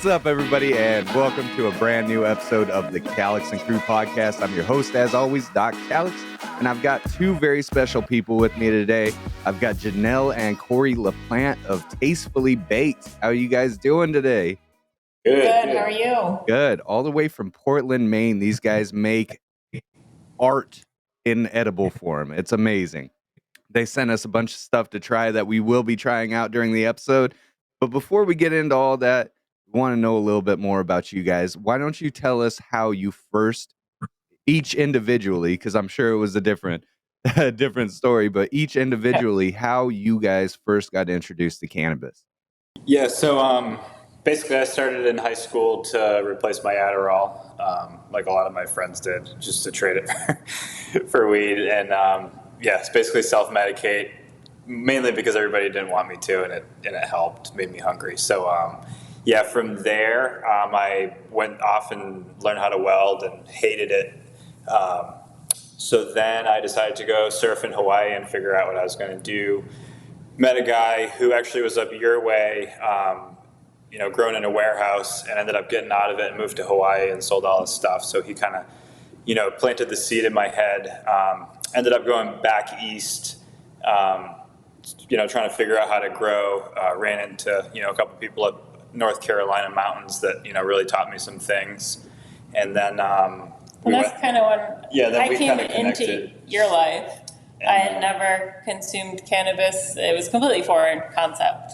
What's up, everybody, and welcome to a brand new episode of the Calix and Crew podcast. I'm your host, as always, Doc Calix, and I've got two very special people with me today. I've got Janelle and Corey LaPlante of Tastefully Baked. How are you guys doing today? Good. How are you? Good. All the way from Portland, Maine. These guys make art in edible form. It's amazing. They sent us a bunch of stuff to try that we will be trying out during the episode. But before we get into all that, we want to know a little bit more about you guys. Why don't you tell us how you first, each individually, because I'm sure it was a different story, but each individually, how you guys first got introduced to cannabis. Yeah, so basically I started in high school to replace my Adderall, like a lot of my friends did, just to trade it for weed. And it's basically self-medicate, mainly because everybody didn't want me to, and it helped, made me hungry. So from there I went off and learned how to weld and hated it. So then I decided to go surf in Hawaii and figure out what I was going to do. Met a guy who actually was up your way, grown in a warehouse, and ended up getting out of it and moved to Hawaii and sold all his stuff. So he kind of, planted the seed in my head. Ended up going back east, trying to figure out how to grow. Ran into, a couple people at North Carolina mountains that, really taught me some things. And then that's kind of when I came into your life. I had never consumed cannabis. It was a completely foreign concept,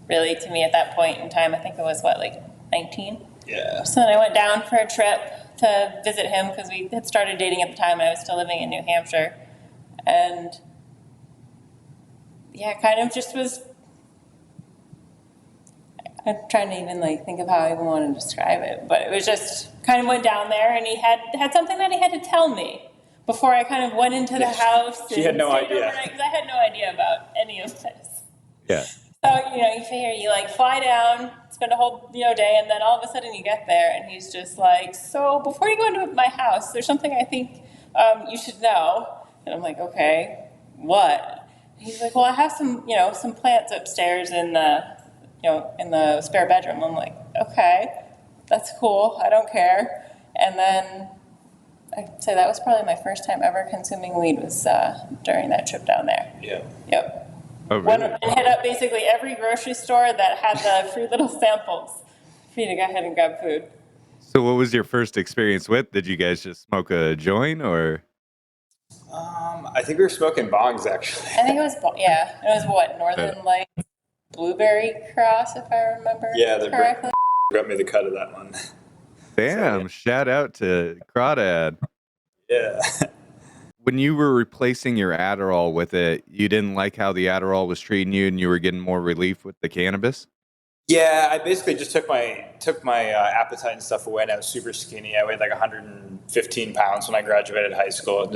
really, to me at that point in time. I think it was, 19? Yeah. So then I went down for a trip to visit him because we had started dating at the time and I was still living in New Hampshire. And, kind of just was... I'm trying to even think of how I even want to describe it. But it was just kind of went down there and he had something that he had to tell me before I kind of went into the house. She had no idea. Because I had no idea about any of this. Yeah. So, you figure you fly down, spend a whole, day, and then all of a sudden you get there and he's just like, so before you go into my house, there's something I think you should know. And I'm like, okay, what? And he's like, well, I have some plants upstairs in the spare bedroom. I'm like, okay, that's cool. I don't care. And then I'd say that was probably my first time ever consuming weed was during that trip down there. Yeah. Yep. Oh, really? And hit up basically every grocery store that had the free little samples for you to go ahead and grab food. So what was your first experience with? Did you guys just smoke a joint or? I think we were smoking bongs, actually. I think it was Northern Lights Blueberry Cross, if I remember correctly. Got me the cut of that one. Damn, so, shout out to Crawdad. Yeah. When you were replacing your Adderall with it, you didn't like how the Adderall was treating you and you were getting more relief with the cannabis? Yeah, I basically just took my appetite and stuff away, and I was super skinny. I weighed 115 pounds when I graduated high school.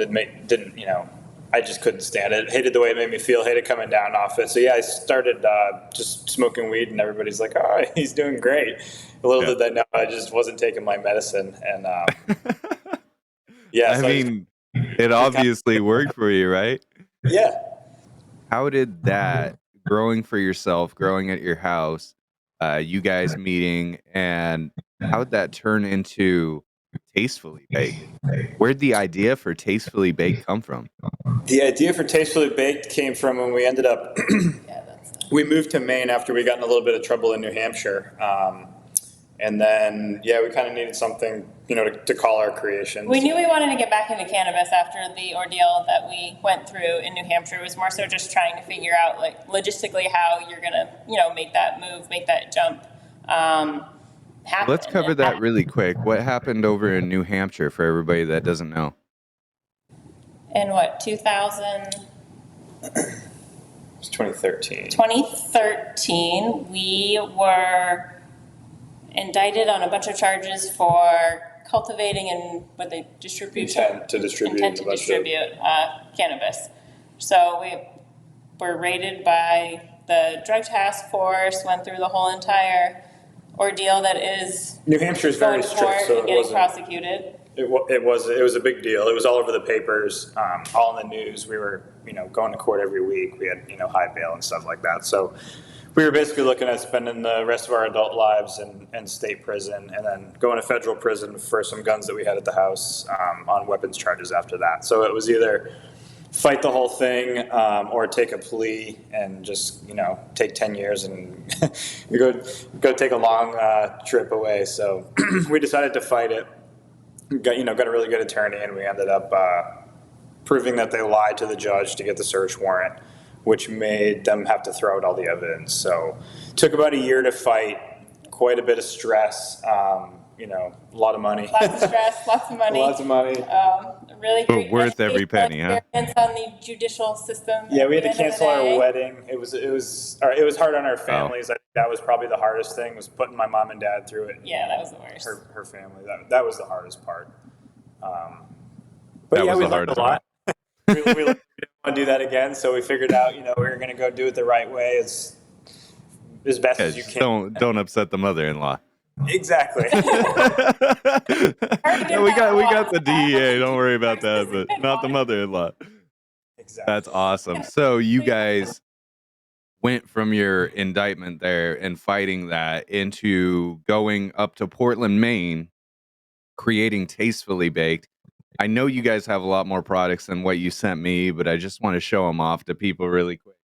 I just couldn't stand it. Hated the way it made me feel, hated coming down off it. So I started just smoking weed, and everybody's like, oh, he's doing great. Little did they know, I just wasn't taking my medicine. And it obviously worked for you, right? Yeah. How did that, growing for yourself, growing at your house, you guys meeting, and how did that turn into Tastefully Baked? Where'd the idea for Tastefully Baked come from? The idea for Tastefully Baked came from when we ended up, we moved to Maine after we got in a little bit of trouble in New Hampshire. And then, we kind of needed something, to call our creations. We knew we wanted to get back into cannabis after the ordeal that we went through in New Hampshire. It was more so just trying to figure out, logistically how you're going to, make that move, make that jump happen. Let's cover that really quick. What happened over in New Hampshire for everybody that doesn't know? In 2000? It's 2013. 2013, we were indicted on a bunch of charges for cultivating and intent to distribute cannabis. So we were raided by the drug task force, went through the whole entire ordeal that is New Hampshire is very strict, so and getting prosecuted. It was a big deal. It was all over the papers, all in the news. We were going to court every week. We had high bail and stuff like that. So we were basically looking at spending the rest of our adult lives in state prison and then going to federal prison for some guns that we had at the house on weapons charges after that. So it was either fight the whole thing or take a plea and just, take 10 years and go take a long trip away. So we decided to fight it. Got a really good attorney, and we ended up proving that they lied to the judge to get the search warrant, which made them have to throw out all the evidence. So it took about a year to fight, quite a bit of stress, a lot of money. Lots of stress, lots of money. Lots of money. Really But great worth every penny, huh? experience on the judicial system. Yeah, we had to at the end of the cancel our day. wedding. It was hard on our families. I think that was probably the hardest thing, was putting my mom and dad through it. Yeah, that was the worst. Her family. That was the hardest part. But That yeah, was we the learned a hardest lot. we didn't want to do that again, so we figured out, we were going to go do it the right way as best Yeah, as you just can. don't upset the mother-in-law. Exactly. Yeah, we got the DEA. Don't worry about that, but not the mother-in-law. Exactly. That's awesome. So you guys went from your indictment there and fighting that into going up to Portland, Maine, creating Tastefully Baked. I know you guys have a lot more products than what you sent me, but I just want to show them off to people really quick.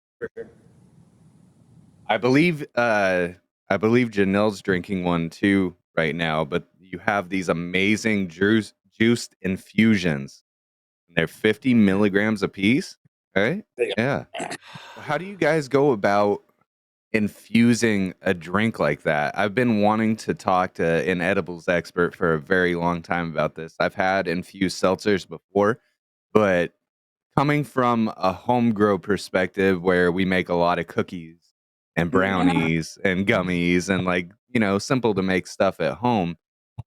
I believe Janelle's drinking one too right now, but you have these amazing juiced infusions. They're 50 milligrams a piece, right? Yeah. How do you guys go about infusing a drink like that? I've been wanting to talk to an edibles expert for a very long time about this. I've had infused seltzers before, but coming from a home grow perspective where we make a lot of cookies and brownies and gummies and simple to make stuff at home,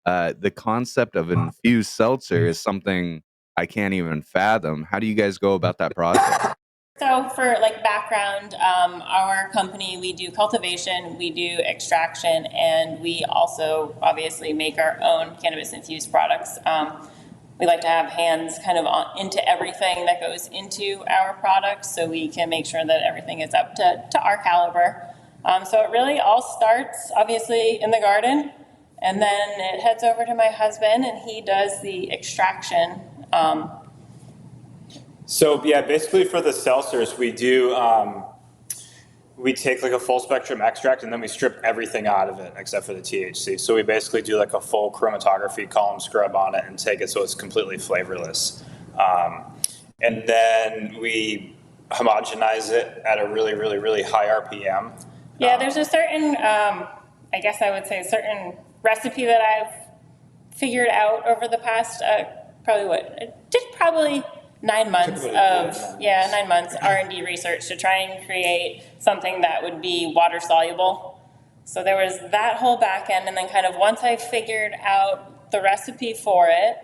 the concept of an infused seltzer is something I can't even fathom. How do you guys go about that process? So for background, our company, we do cultivation, we do extraction, and we also obviously make our own cannabis infused products. We like to have hands kind of into everything that goes into our products, so we can make sure that everything is up to our caliber. So it really all starts obviously in the garden, and then it heads over to my husband, and he does the extraction. So yeah, basically for the seltzers, we do we take a full spectrum extract and then we strip everything out of it except for the THC. So we basically do a full chromatography column scrub on it and take it so it's completely flavorless. And then we homogenize it at a really, really, really high RPM. Yeah, there's a certain, I guess I would say, a certain recipe that I've figured out over the past, probably 9 months of 9 months R&D research to try and create something that would be water soluble. So there was that whole back end, and then kind of once I figured out the recipe for it,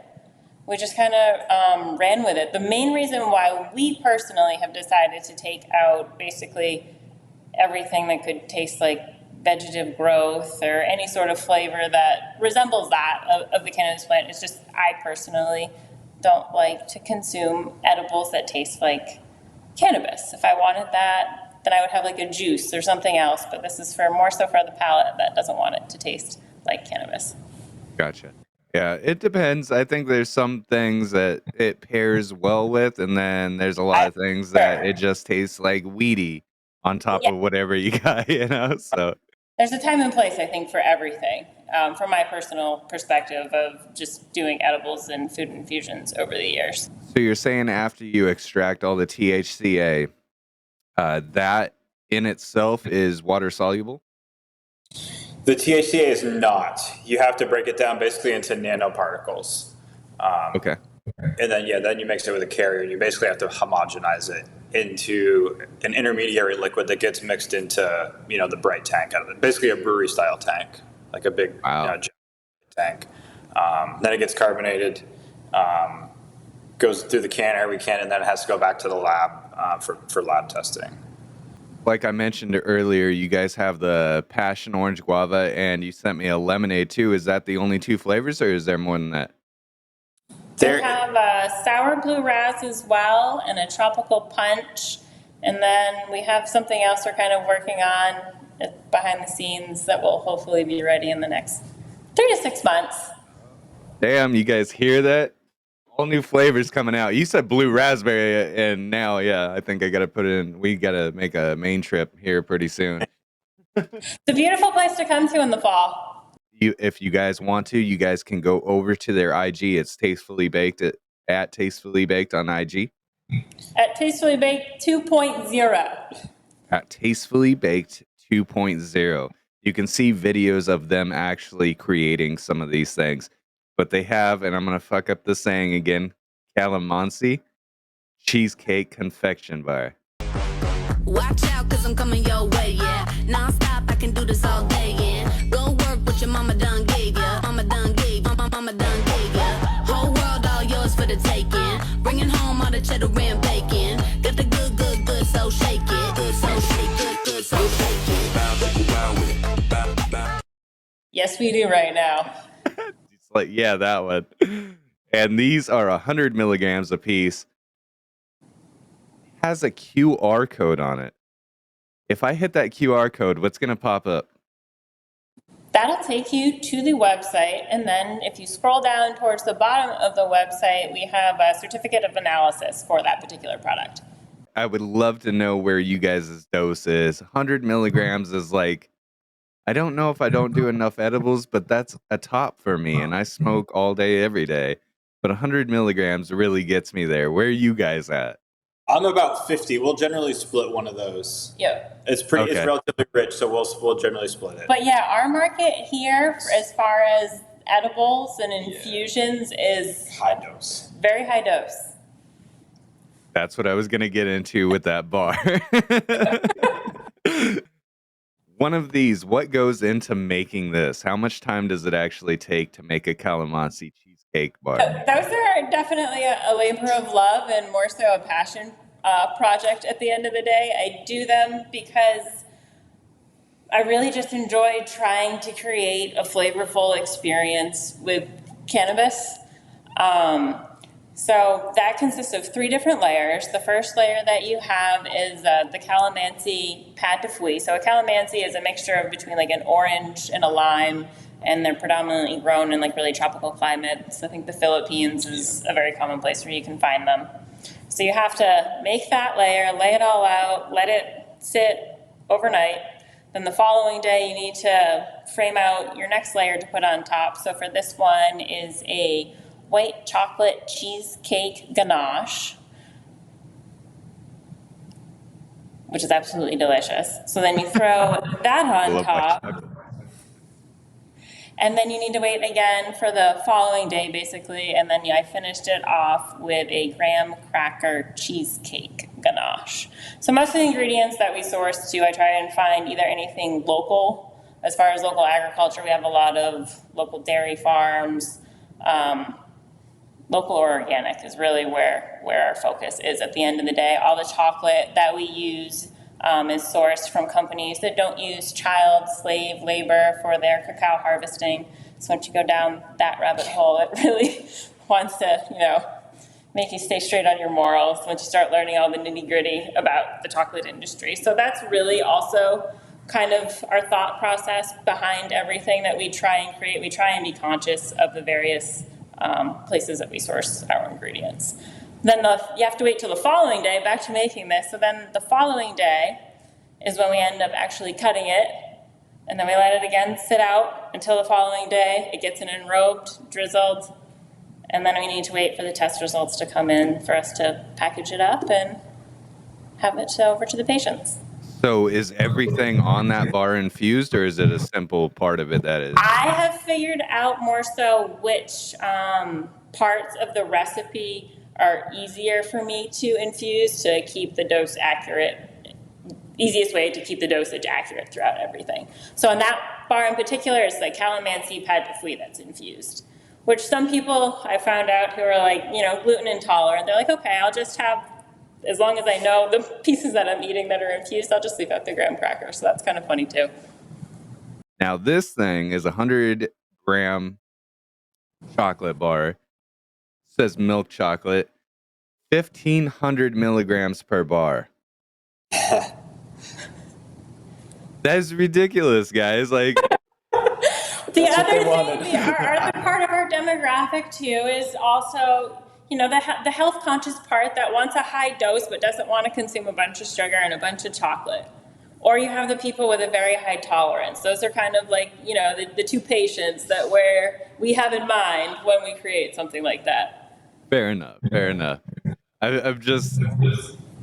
we just kind of ran with it. The main reason why we personally have decided to take out basically everything that could taste like vegetative growth or any sort of flavor that resembles that of the cannabis plant is just I personally don't like to consume edibles that taste like cannabis. If I wanted that, then I would have a juice or something else, but this is more so for the palate that doesn't want it to taste like cannabis. Gotcha. Yeah, it depends. I think there's some things that it pairs well with, and then there's a lot of things that it just tastes like weedy on top of whatever you got, so. There's a time and place, I think, for everything. From my personal perspective of just doing edibles and food infusions over the years. So you're saying after you extract all the THCA, that in itself is water soluble? The THCA is not. You have to break it down basically into nanoparticles. Okay. And then you mix it with a carrier, and you basically have to homogenize it into an intermediary liquid that gets mixed into, the bright tank out of it. Basically a brewery style tank, like a big tank. Then it gets carbonated, goes through the canner, and then it has to go back to the lab for lab testing. Like I mentioned earlier, you guys have the passion orange guava, and you sent me a lemonade too. Is that the only two flavors, or is there more than that? We have a sour blue Razz as well, and a tropical punch. And then we have something else we're kind of working on behind the scenes that will hopefully be ready in the next 3 to 6 months. Damn, you guys hear that? All new flavors coming out. You said blue raspberry, and now, yeah, I think I got to put it in. We got to make a Maine trip here pretty soon. It's a beautiful place to come to in the fall. If you guys want to, you guys can go over to their IG. It's Tastefully Baked at Tastefully Baked on IG. At Tastefully Baked 2.0. At Tastefully Baked 2.0. You can see videos of them actually creating some of these things. But they have, and I'm going to fuck up the saying again, Calamansi Cheesecake Confection Bar. Watch out, cause I'm coming your way, yeah. Non-stop, I can do this all day, yeah. Go work what your mama done gave ya. Mama done gave, mama done gave ya. Whole world all yours for the taking. Bringing home all the cheddar and bacon. Got the good, good, good, so shake it. Good, so shake it, good, so shake it. Yes, we do right now. It's like, yeah, that one. And these are 100 milligrams a piece. Has a QR code on it. If I hit that QR code, what's going to pop up? That'll take you to the website, and then if you scroll down towards the bottom of the website, we have a certificate of analysis for that particular product. I would love to know where you guys' dose is. 100 milligrams is like, I don't know if I don't do enough edibles, but that's a top for me, and I smoke all day, every day. But 100 milligrams really gets me there. Where are you guys at? I'm about 50. We'll generally split one of those. Yep. It's Okay. relatively rich, so we'll generally split it. But yeah, our market here, as far as edibles and infusions, is High dose. very high dose. That's what I was going to get into with that bar. One of these, what goes into making this? How much time does it actually take to make a Calamansi Cheesecake Bar? Those are definitely a labor of love and more so a passion project at the end of the day. I do them because I really just enjoy trying to create a flavorful experience with cannabis. So that consists of 3 different layers. The first layer that you have is the Calamansi pâte de fruits. So a Calamansi is a mixture of between like an orange and a lime, and they're predominantly grown in like really tropical climates. I think the Philippines is a very common place where you can find them. So you have to make that layer, lay it all out, let it sit overnight. Then the following day you need to frame out your next layer to put on top. So for this one is a white chocolate cheesecake ganache, which is absolutely delicious. So then you throw that on top, and then you need to wait again for the following day, basically, and then I finished it off with a graham cracker cheesecake ganache. So most of the ingredients that we source too, I try and find either anything local. As far as local agriculture, we have a lot of local dairy farms. Local or organic is really where our focus is at the end of the day. All the chocolate that we use is sourced from companies that don't use child slave labor for their cacao harvesting. So once you go down that rabbit hole, it really wants to, make you stay straight on your morals once you start learning all the nitty-gritty about the chocolate industry. So that's really also kind of our thought process behind everything that we try and create. We try and be conscious of the various places that we source our ingredients. Then you have to wait till the following day, back to making this. So then the following day is when we end up actually cutting it, and then we let it again sit out until the following day. It gets enrobed, drizzled, and then we need to wait for the test results to come in for us to package it up and have it over to the patients. So is everything on that bar infused, or is it a simple part of it that is? I have figured out more so which parts of the recipe are easier for me to infuse to keep the dose accurate. Easiest way to keep the dosage accurate throughout everything. So in that bar in particular, it's the Calamansi pâte de fruits that's infused, which some people I found out who are like, gluten intolerant, they're like, okay, I'll just have, as long as I know the pieces that I'm eating that are infused, I'll just leave out the graham cracker. So that's kind of funny too. Now this thing is 100-gram chocolate bar. It says milk chocolate, 1,500 milligrams per bar. That's ridiculous, guys. Like, The That's what other they wanted. thing, our other part of our demographic too is also, the health conscious part that wants a high dose but doesn't want to consume a bunch of sugar and a bunch of chocolate. Or you have the people with a very high tolerance. Those are kind of like, the two patients that we have in mind when we create something like that. fair enough. Fair enough. I've just,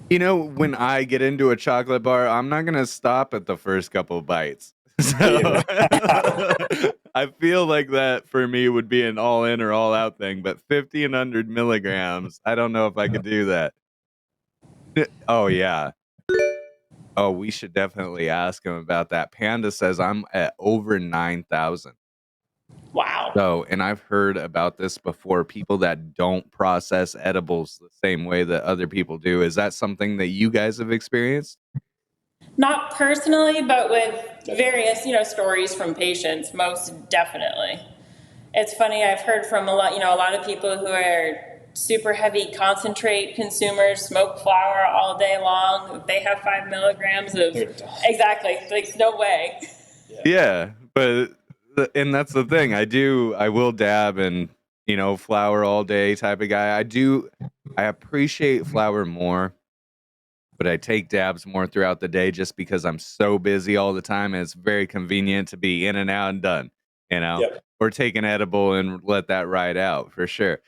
when I get into a chocolate bar, I'm not going to stop at the first couple of bites. So I feel like that for me would be an all in or all out thing, but 50 and 100 milligrams, I don't know if I could do that. Oh, yeah. Oh, we should definitely ask him about that. Panda says I'm at over 9,000. Wow. So, and I've heard about this before, people that don't process edibles the same way that other people do. Is that something that you guys have experienced? Not personally, but with various, stories from patients, most definitely. It's funny, I've heard from a lot of people who are super heavy concentrate consumers, smoke flower all day long. They have 5 milligrams of, exactly, like, no way. Yeah, but, and that's the thing. I will dab and, flower all day type of guy. I appreciate flower more, but I take dabs more throughout the day just because I'm so busy all the time and it's very convenient to be in and out and done, Yep. or take an edible and let that ride out for sure.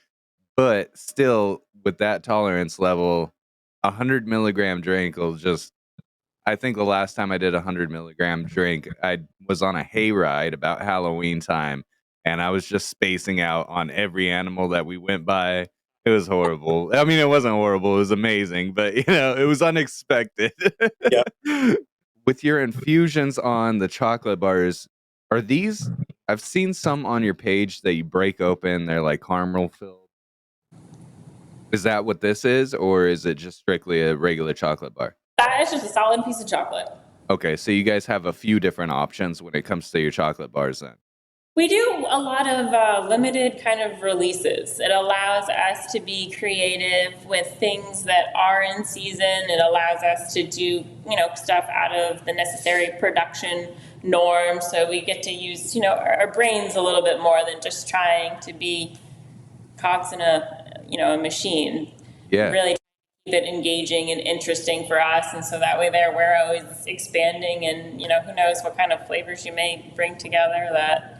But still, with that tolerance level, 100 milligram drink will just, I think the last time I did a 100 milligram drink, I was on a hayride about Halloween time, and I was just spacing out on every animal that we went by. It was horrible. I mean, it wasn't horrible. It was amazing, but it was unexpected. Yep. With your infusions on the chocolate bars, are these? I've seen some on your page that you break open. They're like caramel filled. Is that what this is, or is it just strictly a regular chocolate bar? That is just a solid piece of chocolate. Okay, so you guys have a few different options when it comes to your chocolate bars then. We do a lot of limited kind of releases. It allows us to be creative with things that are in season. It allows us to do, stuff out of the necessary production norm. So we get to use, our brains a little bit more than just trying to be cogs in a machine. Yeah. Really keep it engaging and interesting for us. And so that way we're always expanding and, who knows what kind of flavors you may bring together that,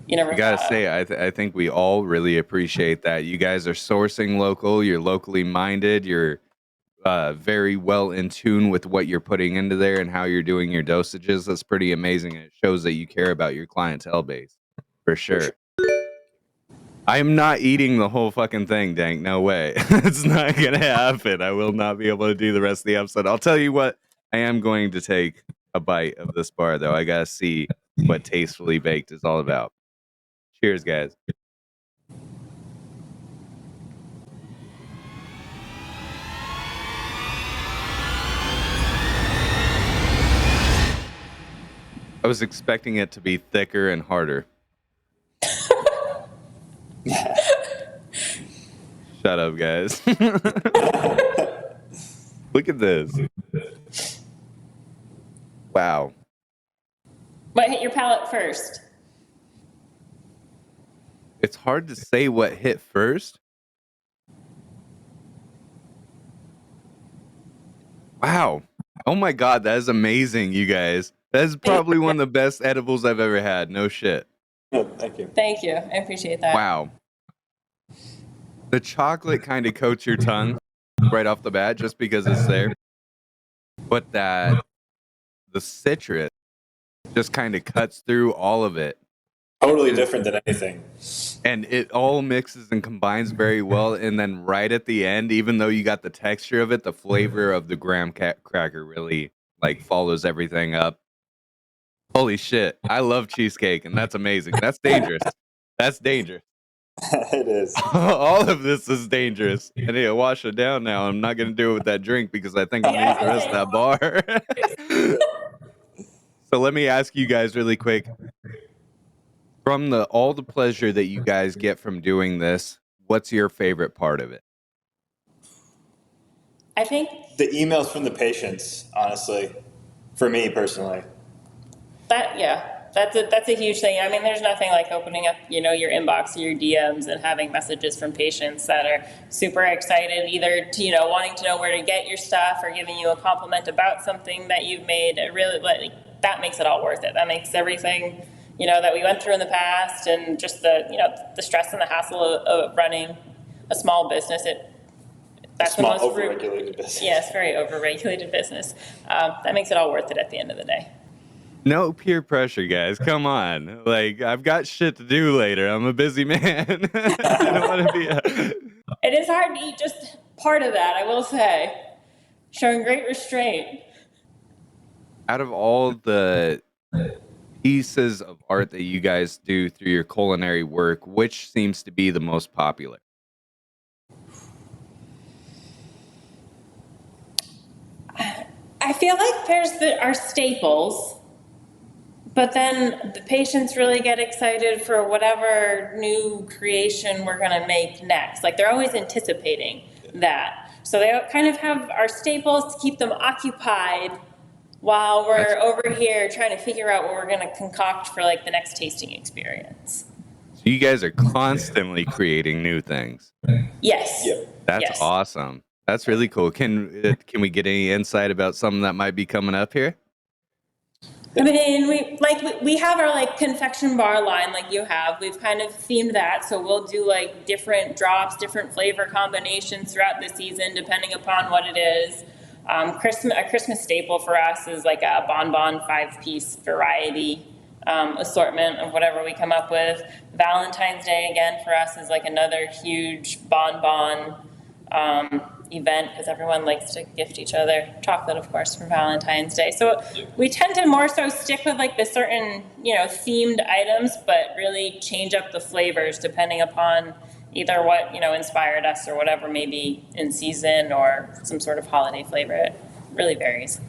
I gotta say, I think we all really appreciate that. You guys are sourcing local. You're locally minded. You're very well in tune with what you're putting into there and how you're doing your dosages. That's pretty amazing. It shows that you care about your clientele base, for sure. I am not eating the whole fucking thing, Dank. No way. It's not gonna happen. I will not be able to do the rest of the episode. I'll tell you what, I am going to take a bite of this bar, though. I gotta see what Tastefully Baked is all about. Cheers, guys. I was expecting it to be thicker and harder. Shut up, guys. Look at this. Wow. What hit your palate first? It's hard to say what hit first. Wow. Oh my God, that is amazing, you guys. That is probably one of the best edibles I've ever had. No shit. Thank you. Thank you. I appreciate that. Wow. The chocolate kind of coats your tongue right off the bat just because it's there. But the citrus just kind of cuts through all of it. Totally different than anything. And it all mixes and combines very well. And then right at the end, even though you got the texture of it, the flavor of the graham cracker really like follows everything up. Holy shit. I love cheesecake, and that's amazing. That's dangerous. That's dangerous. It is. All of this is dangerous. I need to wash it down now. I'm not going to do it with that drink because I think I'm going to eat the rest of that bar. So let me ask you guys really quick. From all the pleasure that you guys get from doing this, what's your favorite part of it? I think The emails from the patients, honestly, for me personally. That's a huge thing. I mean, there's nothing like opening up, your inbox or your DMs and having messages from patients that are super excited, either to, wanting to know where to get your stuff or giving you a compliment about something that you've made. It really, that makes it all worth it. That makes everything, that we went through in the past, and just the stress and the hassle of running a small business. That's small, the most overregulated business. Yes, very overregulated business. That makes it all worth it at the end of the day. No peer pressure, guys. Come on. Like, I've got shit to do later. I'm a busy man. I don't want to be It is hard to eat just part of that, I will say. Showing great restraint. Out of all the pieces of art that you guys do through your culinary work, which seems to be the most popular? I feel like there's our staples, but then the patients really get excited for whatever new creation we're going to make next. Like, they're always anticipating that. So they kind of have our staples to keep them occupied while we're over here trying to figure out what we're going to concoct for like the next tasting experience. So you guys are constantly creating new things. Yes. Yep. That's awesome. That's really cool. Can we get any insight about something that might be coming up here? I mean, we have our like confection bar line like you have. We've kind of themed that, so we'll do like different drops, different flavor combinations throughout the season, depending upon what it is. A Christmas staple for us is like a bonbon 5-piece variety assortment of whatever we come up with. Valentine's Day again for us is like another huge bonbon event, because everyone likes to gift each other chocolate, of course, for Valentine's Day. So we tend to more so stick with like the certain, themed items, but really change up the flavors depending upon either what, inspired us or whatever may be in season or some sort of holiday flavor. It really varies.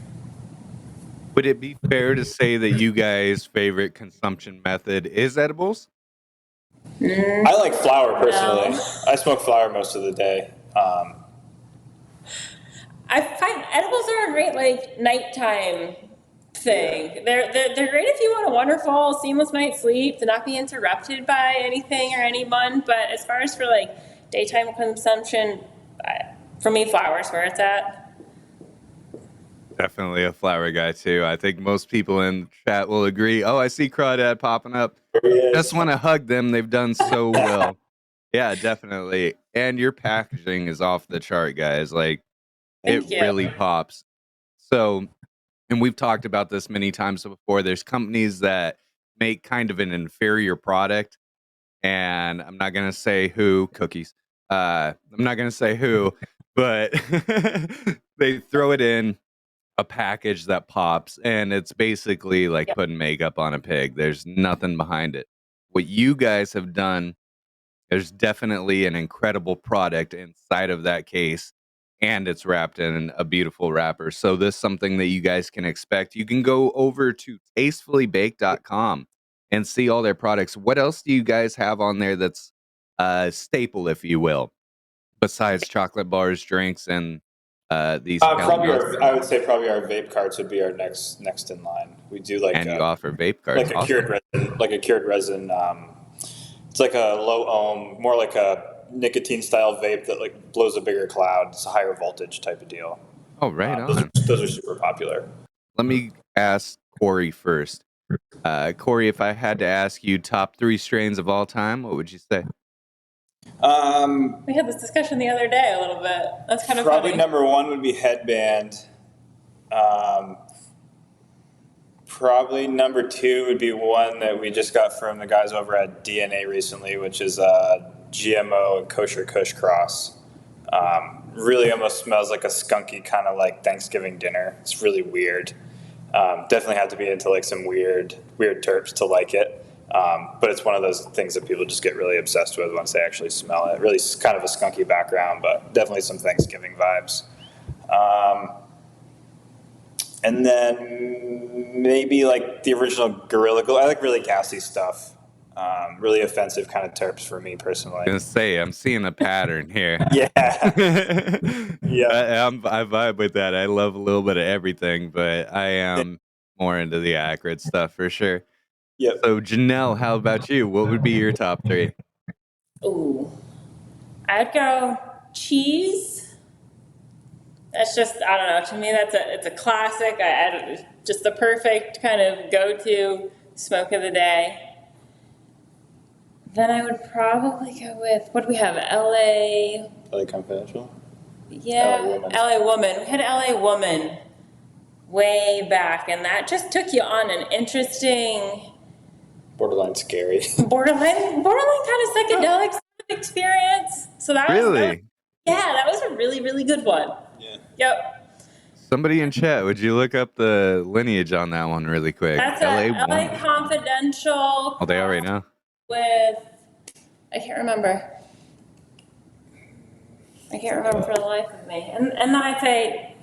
Would it be fair to say that you guys' favorite consumption method is edibles? I like flower personally. No. I smoke flower most of the day. I find edibles are a great like nighttime thing. They're great if you want a wonderful seamless night's sleep to not be interrupted by anything or anyone. But as far as for like daytime consumption, for me, flowers where it's at. Definitely a flower guy too. I think most people in the chat will agree. Oh, I see Crawdad popping up. Just want to hug them. They've done so well. Yeah, definitely. And your packaging is off the chart, guys. Like, Thank you. really pops. So, and we've talked about this many times before. There's companies that make kind of an inferior product, and I'm not gonna say who. Cookies. I'm not gonna say who, but they throw it in a package that pops, and it's basically like putting makeup on a pig. There's nothing behind it. What you guys have done, there's definitely an incredible product inside of that case, and it's wrapped in a beautiful wrapper. So this is something that you guys can expect. You can go over to tastefullybaked.com and see all their products. What else do you guys have on there that's a staple, if you will, besides chocolate bars, drinks, and these? I would say probably our vape carts would be our next in line. We do like, and you offer vape carts, like a cured resin. It's like a low ohm, more like a nicotine style vape that like blows a bigger cloud. It's a higher voltage type of deal. Oh, right on. Those are super popular. Let me ask Corey first. Corey, if I had to ask you top 3 strains of all time, what would you say? We had this discussion the other day a little bit. That's kind of probably funny. Number 1 would be Headband. Probably number 2 would be one that we just got from the guys over at DNA recently, which is GMO Kosher Kush Cross. Really almost smells like a skunky kind of like Thanksgiving dinner. It's really weird. Definitely have to be into like some weird terps to like it. But it's one of those things that people just get really obsessed with once they actually smell it. Really kind of a skunky background, but definitely some Thanksgiving vibes. And then maybe like the original Gorilla Glue. I like really gassy stuff. Really offensive kind of terps for me personally. I was gonna say, I'm seeing a pattern here. Yeah. Yeah. I vibe with that. I love a little bit of everything, but I am more into the acrid stuff for sure. Yep. So Janelle, how about you? What would be your top 3? Ooh, I'd go cheese. That's just, I don't know, to me it's a classic. Just the perfect kind of go-to smoke of the day. Then I would probably go with, what do we have, LA? LA Confidential? Yeah, LA Woman. LA Woman. We had LA Woman way back, and that just took you on an interesting, Borderline scary. borderline kind of psychedelic experience. So Really? that was a really, really good one. Yeah. Yep. Somebody in chat, would you look up the lineage on that one really quick? That's LA a LA Woman. Confidential. Oh, they are right now. With, I can't remember for the life of me. And then I'd say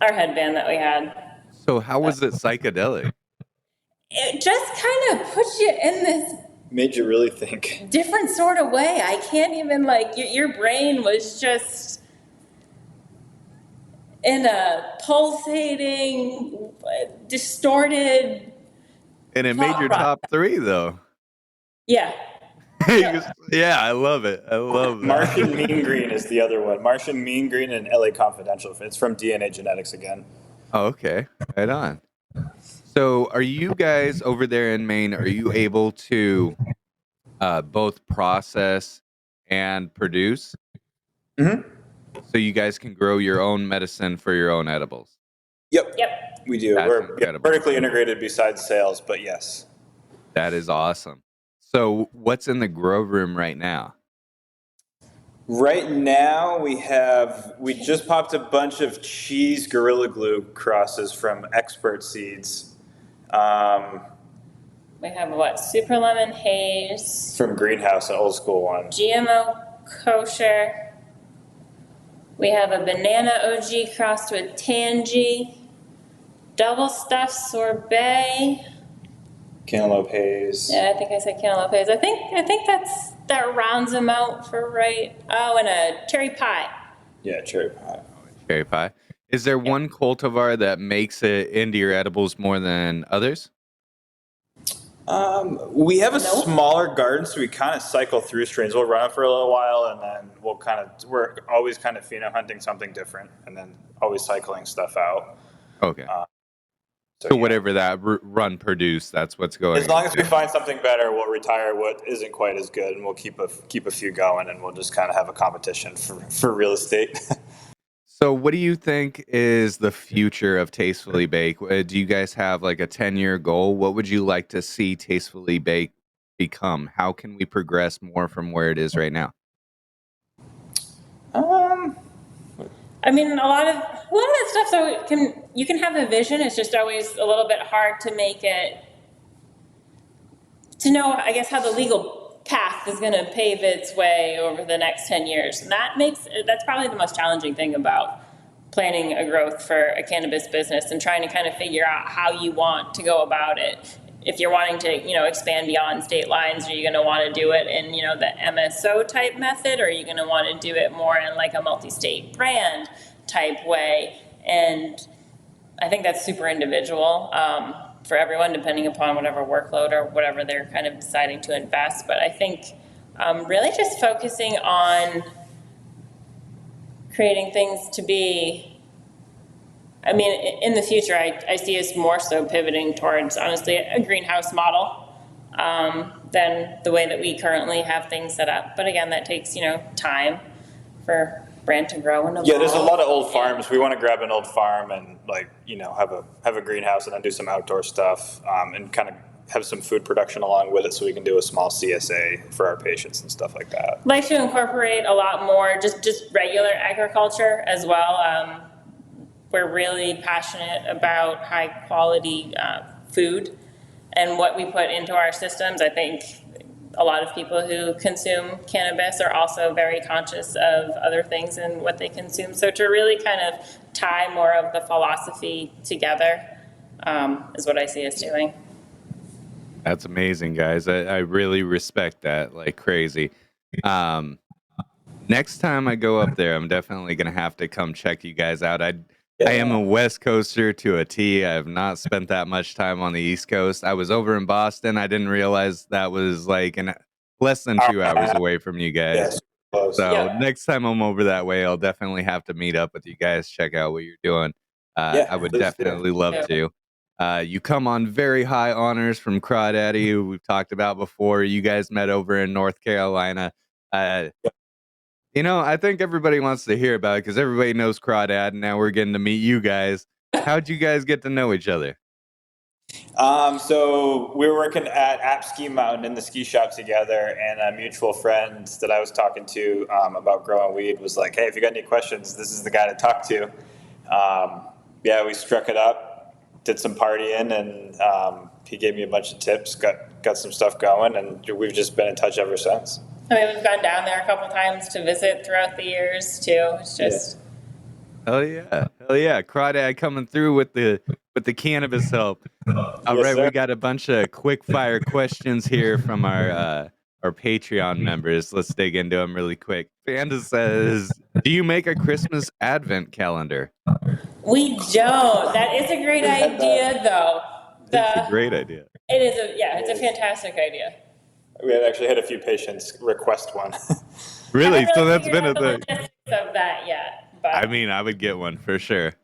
our headband that we had. So how was it psychedelic? It just kind of puts you in this Made you really think. different sort of way. I can't even, like, your brain was just in a pulsating, distorted. And it made your top 3 though. Yeah. Yeah, I love it. I love that. Martian Mean Green is the other one. Martian Mean Green and LA Confidential. It's from DNA Genetics again. Oh, okay. Right on. So are you guys over there in Maine, are you able to both process and produce? Mm-hmm. So you guys can grow your own medicine for your own edibles? Yep. Yep. We do. That's We're incredible. vertically integrated besides sales, but yes. That is awesome. So what's in the grow room right now? Right now we just popped a bunch of cheese Gorilla Glue crosses from Expert Seeds. We have what? Super Lemon Haze, From Greenhouse, an old school one. GMO Kosher. We have a Banana OG crossed with Tangy, Double Stuffed Sorbet. Cantaloupe Haze. Yeah, I think I said Cantaloupe Haze. I think that rounds them out for right. Oh, and a Cherry Pie. Yeah, cherry pie. Cherry pie. Is there one cultivar that makes it into your edibles more than others? We have a Nope. smaller garden, so we kind of cycle through strains. We'll run it for a little while, and then we're always kind of pheno hunting something different, and then always cycling stuff out. Okay. So So yeah. whatever that run produced, that's what's going. As long as we find something better, we'll retire what isn't quite as good, and we'll keep a few going, and we'll just kind of have a competition for real estate. So what do you think is the future of Tastefully Baked? Do you guys have like a 10-year goal? What would you like to see Tastefully Baked become? How can we progress more from where it is right now? I mean, a lot of that stuff. So you can have a vision. It's just always a little bit hard to make it to know, I guess, how the legal path is going to pave its way over the next 10 years. And that's probably the most challenging thing about planning a growth for a cannabis business and trying to kind of figure out how you want to go about it. If you're wanting to, expand beyond state lines, are you going to want to do it in, the MSO type method, or are you going to want to do it more in like a multi-state brand type way? And I think that's super individual for everyone, depending upon whatever workload or whatever they're kind of deciding to invest. But I think really just focusing on creating things to be, in the future, I see us more so pivoting towards, honestly, a greenhouse model than the way that we currently have things set up. But again, that takes, time for brand to grow and evolve. Yeah, there's a lot of old farms. We want to grab an old farm and have a greenhouse and then do some outdoor stuff and kind of have some food production along with it, so we can do a small CSA for our patients and stuff like that. Like to incorporate a lot more just regular agriculture as well. We're really passionate about high quality food and what we put into our systems. I think a lot of people who consume cannabis are also very conscious of other things and what they consume. So to really kind of tie more of the philosophy together is what I see us doing. That's amazing, guys. I really respect that like crazy. Next time I go up there, I'm definitely going to have to come check you guys out. I am a West Coaster to a T. I have not spent that much time on the East Coast. I was over in Boston. I didn't realize that was like less than 2 hours away from you guys. Yes, close. So Yeah. next time I'm over that way, I'll definitely have to meet up with you guys, check out what you're doing. I would please do. definitely love to. You come on very high honors from Crawdaddy, who we've talked about before. You guys met over in North Carolina. You know, I think everybody wants to hear about it because everybody knows Crawdad, and now we're getting to meet you guys. How'd you guys get to know each other? So we were working at Ski Mountain in the ski shop together, and a mutual friend that I was talking to about growing weed was like, "Hey, if you got any questions, this is the guy to talk to." We struck it up, did some partying, and he gave me a bunch of tips, got some stuff going, and we've just been in touch ever since. I mean, we've gone down there a couple times to visit throughout the years too. It's just Hell yeah. Crawdad coming through with the cannabis help. All right, sir. we got a bunch of quick fire questions here from our Patreon members. Let's dig into them really quick. Fanda says, "Do you make a Christmas advent calendar?" we don't. That is a great idea, though. It's a great idea. It is it's a fantastic idea. We have actually had a few patients request one. Really? I haven't So that's figured been out a the thing. logistics of that yet, but I mean, I would get one for sure.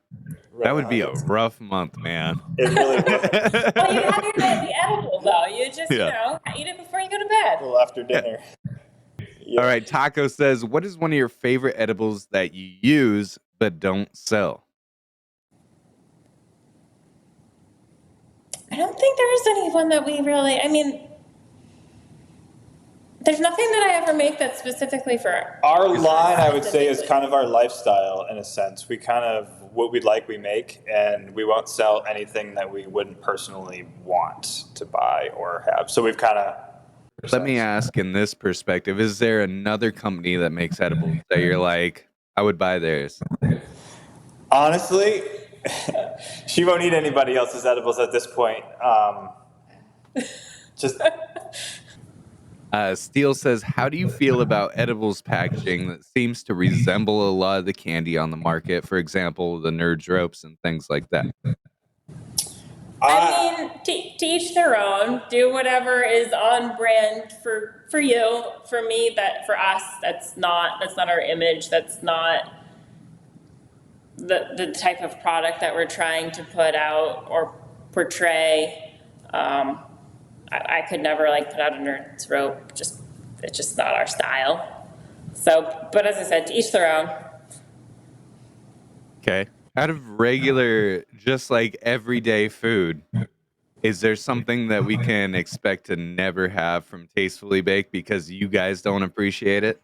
That would be a rough month, man. It really was. well, you have your the edible though. You just eat it before you go to bed. A little after dinner. All right, Taco says, "What is one of your favorite edibles that you use but don't sell?" I don't think there is anyone that we really. I mean, there's nothing that I ever make that's specifically for Our line, I would say, is kind of our lifestyle in a sense. We kind of, what we like, we make, and we won't sell anything that we wouldn't personally want to buy or have. So we've kind of. Let me ask in this perspective, is there another company that makes edibles that you're like, I would buy theirs? Honestly, she won't eat anybody else's edibles at this point. Steele says, "How do you feel about edibles packaging that seems to resemble a lot of the candy on the market? For example, the Nerds ropes and things like that." I mean, to each their own. Do whatever is on brand for you. For me, for us, that's not our image. That's not the type of product that we're trying to put out or portray. I could never put out a Nerd's rope. It's just not our style. So, but as I said, to each their own. Okay. Out of regular, just like everyday food, is there something that we can expect to never have from Tastefully Baked because you guys don't appreciate it?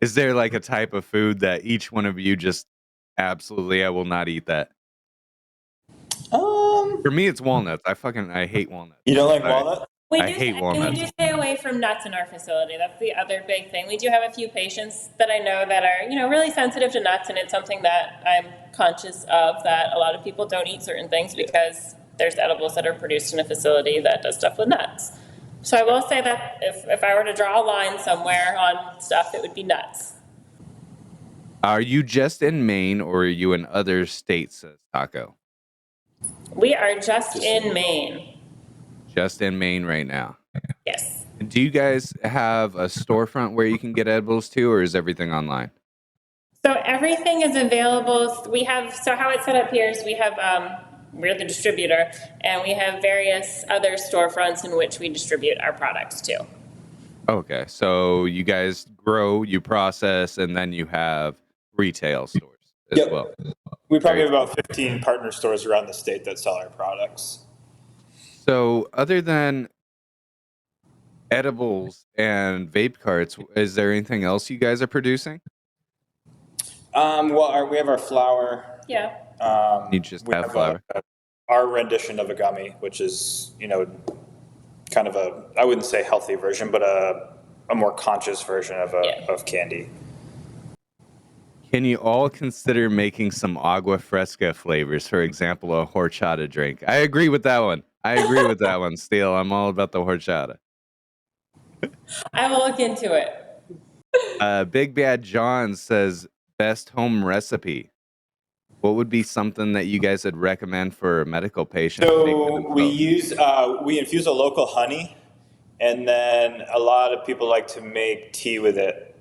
Is there like a type of food that each one of you just absolutely, I will not eat that? For me, it's walnuts. I hate walnuts. You don't like walnut? I hate walnuts. We do stay away from nuts in our facility. That's the other big thing. We do have a few patients that I know that are, really sensitive to nuts, and it's something that I'm conscious of, that a lot of people don't eat certain things because there's edibles that are produced in a facility that does stuff with nuts. So I will say that if I were to draw a line somewhere on stuff, it would be nuts. Are you just in Maine or are you in other states, says Taco? We are just in Maine. Just in Maine right now. Yes. Do you guys have a storefront where you can get edibles too, or is everything online? So everything is available. So how it's set up here is we're the distributor, and we have various other storefronts in which we distribute our products to. Okay, so you guys grow, you process, and then you have retail stores as well. We probably have about 15 partner stores around the state that sell our products. So other than edibles and vape carts, is there anything else you guys are producing? We have our flour. Yeah. You just have flour. Our rendition of a gummy, which is, kind of I wouldn't say healthy version, but a more conscious version of candy. Can you all consider making some agua fresca flavors? For example, a horchata drink. I agree with that one. Steele. I'm all about the horchata. I will look into it. Big Bad John says, best home recipe. What would be something that you guys would recommend for a medical patient to make for So we themselves? we infuse a local honey, and then a lot of people like to make tea with it,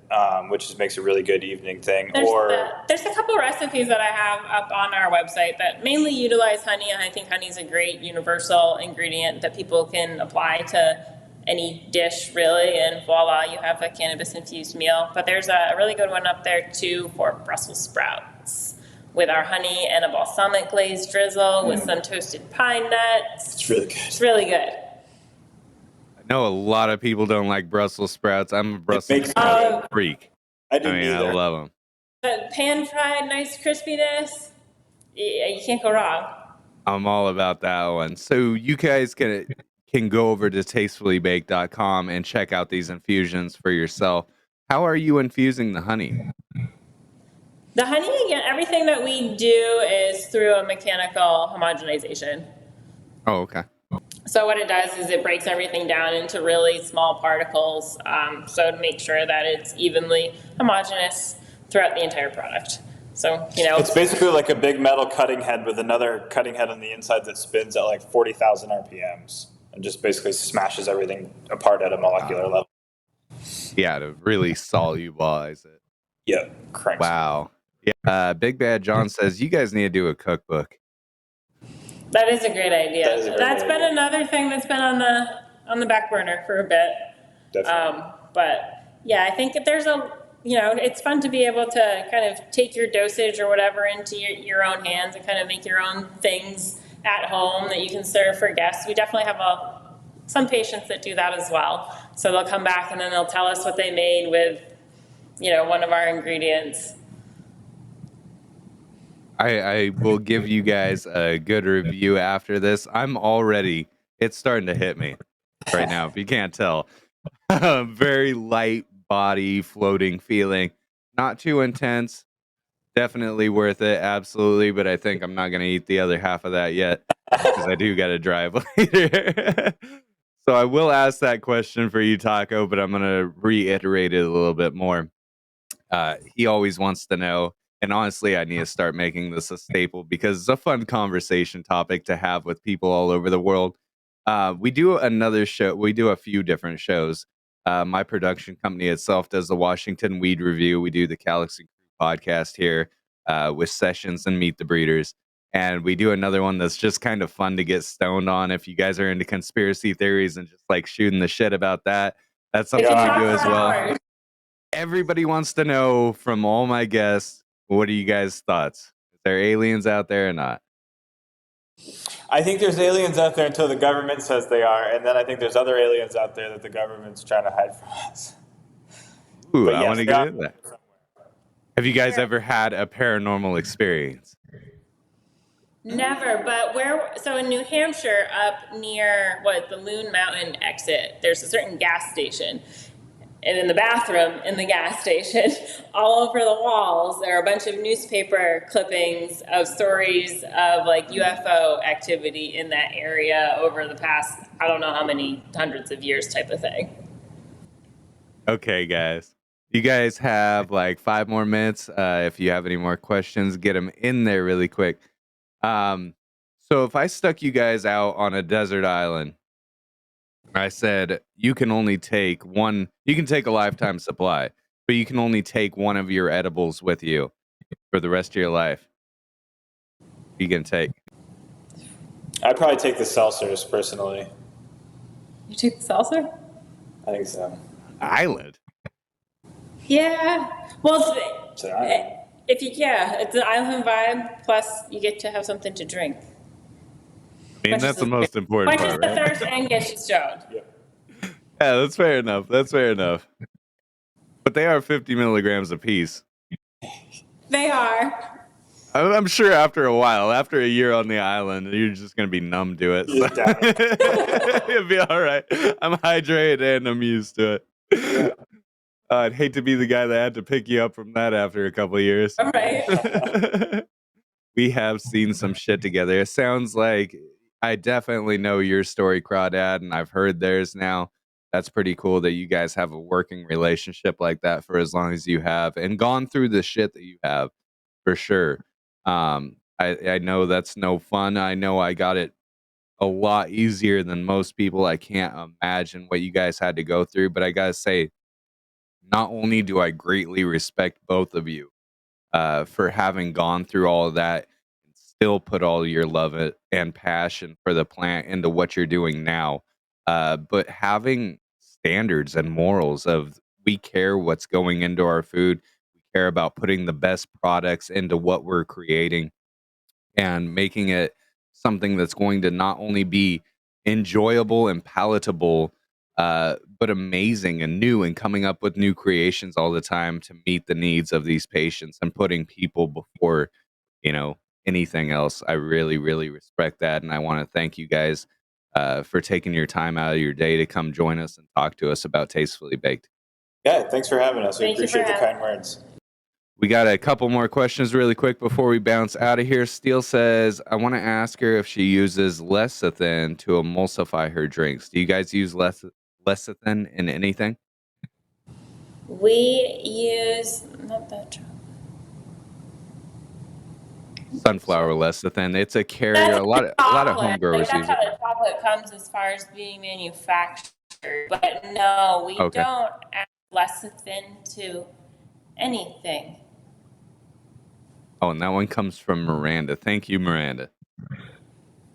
which just makes a really good evening thing. There's a couple recipes that I have up on our website that mainly utilize honey, and I think honey is a great universal ingredient that people can apply to any dish, really, and voila, you have a cannabis-infused meal. But there's a really good one up there, too, for Brussels sprouts with our honey and a balsamic glaze drizzle with some toasted pine nuts. It's really good. It's really good. I know a lot of people don't like Brussels sprouts. I'm a Brussels sprout freak. I didn't either. I love them. The pan-fried, nice crispiness, you can't go wrong. I'm all about that one. So you guys can go over to tastefullybaked.com and check out these infusions for yourself. How are you infusing the honey? The honey, again, everything that we do is through a mechanical homogenization. Oh, okay. So what it does is it breaks everything down into really small particles, so to make sure that it's evenly homogeneous throughout the entire product. So, it's basically like a big metal cutting head with another cutting head on the inside that spins at like 40,000 RPMs and just basically smashes everything apart at a molecular level. Yeah, to really solubilize it. Yeah, correct. Wow. Yeah. Big Bad John says you guys need to do a cookbook. That is a great idea. That's been another thing that's been on the back burner for a bit. Definitely. But yeah, I think if there's it's fun to be able to kind of take your dosage or whatever into your own hands and kind of make your own things at home that you can serve for guests. We definitely have some patients that do that as well. So they'll come back and then they'll tell us what they made with, one of our ingredients. I will give you guys a good review after this. It's starting to hit me right now, if you can't tell. Very light body floating feeling. Not too intense. Definitely worth it, absolutely. But I think I'm not going to eat the other half of that yet because I do got to drive later. So I will ask that question for you, Taco, but I'm going to reiterate it a little bit more. He always wants to know, and honestly, I need to start making this a staple because it's a fun conversation topic to have with people all over the world. We do another show. We do a few different shows. My production company itself does the Washington Weed Review. We do the Calamansi podcast here with Sessions and Meet the Breeders. And we do another one that's just kind of fun to get stoned on. If you guys are into conspiracy theories and just like shooting the shit about that, that's something we do as well. Everybody wants to know from all my guests, what are you guys' thoughts? Is there aliens out there or not? I think there's aliens out there until the government says they are, and then I think there's other aliens out there that the government's trying to hide from us. Ooh, I want to get into that. Have you guys ever had a paranormal experience? Never, but so in New Hampshire, up near the Loon Mountain exit, there's a certain gas station. And in the bathroom in the gas station, all over the walls, there are a bunch of newspaper clippings of stories of like UFO activity in that area over the past, I don't know how many hundreds of years type of thing. Okay, guys. You guys have like 5 more minutes. If you have any more questions, get them in there really quick. So if I stuck you guys out on a desert island, I said, you can only take one, you can take a lifetime supply, but you can only take one of your edibles with you for the rest of your life. You can take. I'd probably take the seltzers, personally. You take the seltzer? I think so. Island? Yeah. Well, It's an island. it's an island vibe, plus you get to have something to drink. I mean, that's the most important part, the right? thirst and get you stoned. Yeah. Yeah, that's fair enough. That's fair enough. But they are 50 milligrams a piece. They are. I'm sure after a while, after a year on the island, you're just going to be numb to it. So. You'll be all right. I'm hydrated and I'm used to it. I'd hate to be the guy that had to pick you up from that after a couple of years. All right. We have seen some shit together. It sounds like I definitely know your story, Crawdad, and I've heard theirs now. That's pretty cool that you guys have a working relationship like that for as long as you have and gone through the shit that you have, for sure. I know that's no fun. I know I got it a lot easier than most people. I can't imagine what you guys had to go through, but I gotta say, not only do I greatly respect both of you for having gone through all of that and still put all your and passion for the plant into what you're doing now, but having standards and morals of we care what's going into our food, we care about putting the best products into what we're creating and making it something that's going to not only be enjoyable and palatable, but amazing and new, and coming up with new creations all the time to meet the needs of these patients and putting people before, you know, anything else. I really, really respect that. And I want to thank you guys for taking your time out of your day to come join us and talk to us about Tastefully Baked. Yeah, thanks for having us. We Thank you for appreciate the having kind words. We got a couple more questions really quick before we bounce out of here. Steele says, I want to ask her if she uses lecithin to emulsify her drinks. Do you guys use lecithin in anything? We use not that. Sunflower lecithin. It's a carrier. That's A lot of home chocolate. growers Like that's use it. how the chocolate comes as far as being manufactured. But no, we Okay. don't add lecithin to anything. Oh, and that one comes from Miranda. Thank you, Miranda.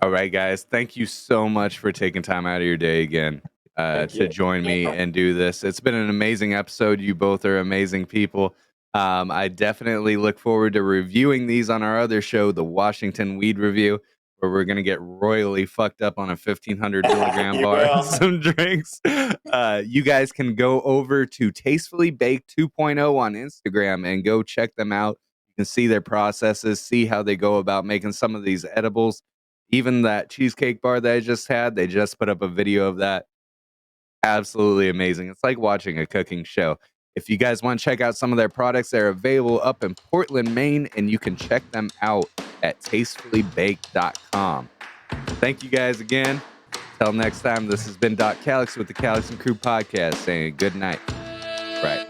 All right, guys. Thank you so much for taking time out of your day again Thank to you. join me and do this. It's been an amazing episode. You both are amazing people. I definitely look forward to reviewing these on our other show, the Washington Weed Review, where we're going to get royally fucked up on a 1,500 milligram You bar will. and some drinks. You guys can go over to Tastefully Baked 2.0 on Instagram and go check them out. You can see their processes, see how they go about making some of these edibles. Even that cheesecake bar that I just had, they just put up a video of that. Absolutely amazing. It's like watching a cooking show. If you guys want to check out some of their products, they're available up in Portland, Maine, and you can check them out at tastefullybaked.com. Thank you guys again. Till next time, this has been Doc Calix with the Calix and Crew podcast saying good night. Right.